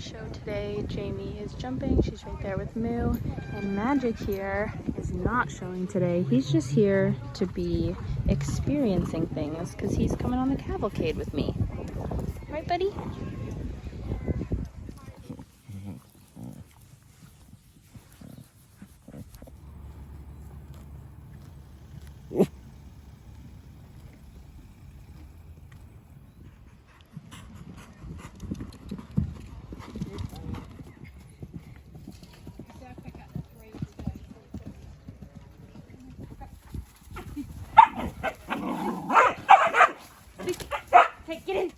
show today. Jamie is jumping, she's right there with Moo, and Magic here is not showing today. He's just here to be experiencing things because he's coming on the cavalcade with me. Right, buddy? Hey, get in!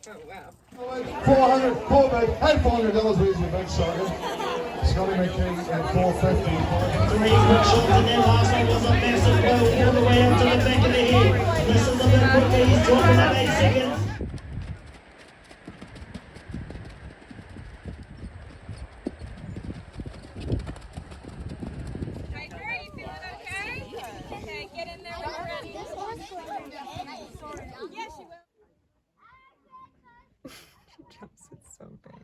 Oh wow. $400 with your big sorry. Scotty McKee at $450. 3 quick shots and then last one was a massive blow all the way up to the back of the head. This is a bit quicker, he's dropping at 8 seconds. She jumps it so big.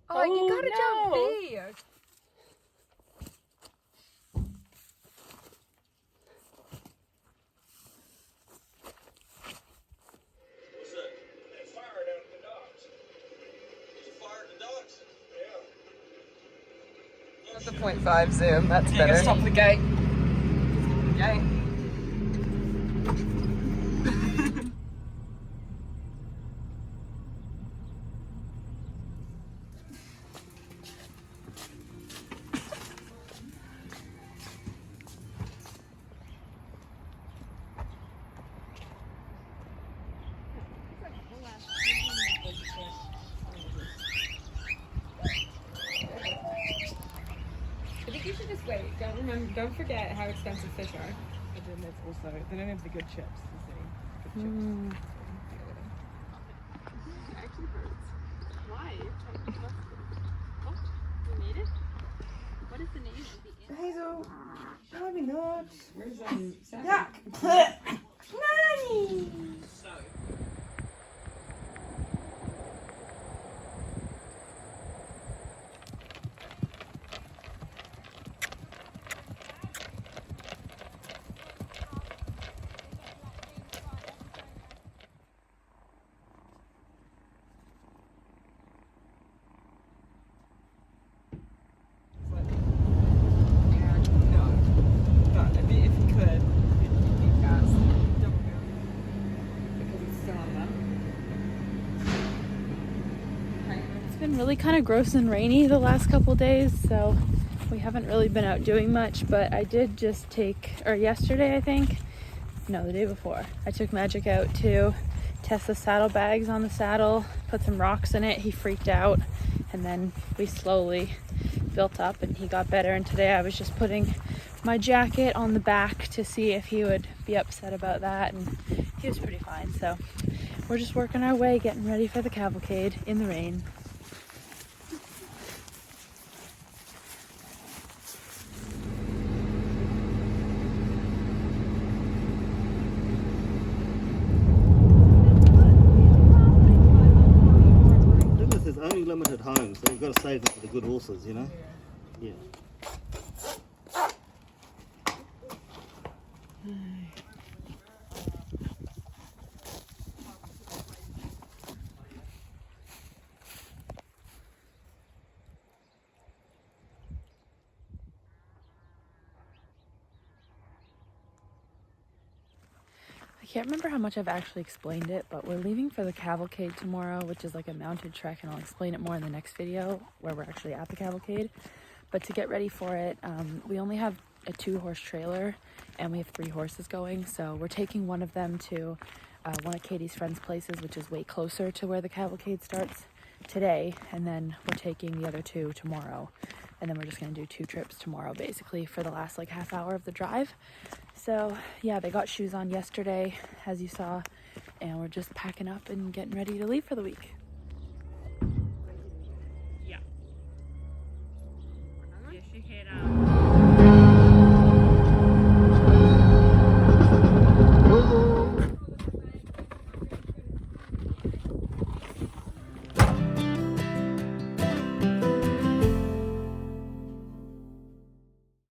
Oh, you gotta jump big. That's the 0.5 zoom, that's better. Stop the gate. Gate. I think you should just wait. Don't forget how expensive fish are. But then there's also, they don't have the good chips, the good chips. It actually hurts. Why? Oh, you need it? What is the name of the inn? Hazel, show me nuts. Where's Sam? Yuck. It's been really kind of gross and rainy the last couple days, so we haven't really been out doing much, but I did just yesterday I think, no, the day before, I took Magic out to test the saddlebags on the saddle, put some rocks in it. He freaked out, and then we slowly built up and he got better, and today I was just putting my jacket on the back to see if he would be upset about that, and he was pretty fine. So we're just working our way, getting ready for the cavalcade in the rain. There's only limited homes, so you've got to save them for the good horses, you know? Yeah. I can't remember how much I've actually explained it, but we're leaving for the cavalcade tomorrow, which is like a mounted trek, and I'll explain it more in the next video where we're actually at the cavalcade. But to get ready for it, we only have a 2-horse trailer and we have 3 horses going, so we're taking one of them to one of Katie's friends' places, which is way closer to where the cavalcade starts today, and then we're taking the other 2 tomorrow, and then we're just going to do 2 trips tomorrow basically for the last like half hour of the drive. So yeah, they got shoes on yesterday, as you saw, and we're just packing up and getting ready to leave for the week. Yeah. you. Shake it out.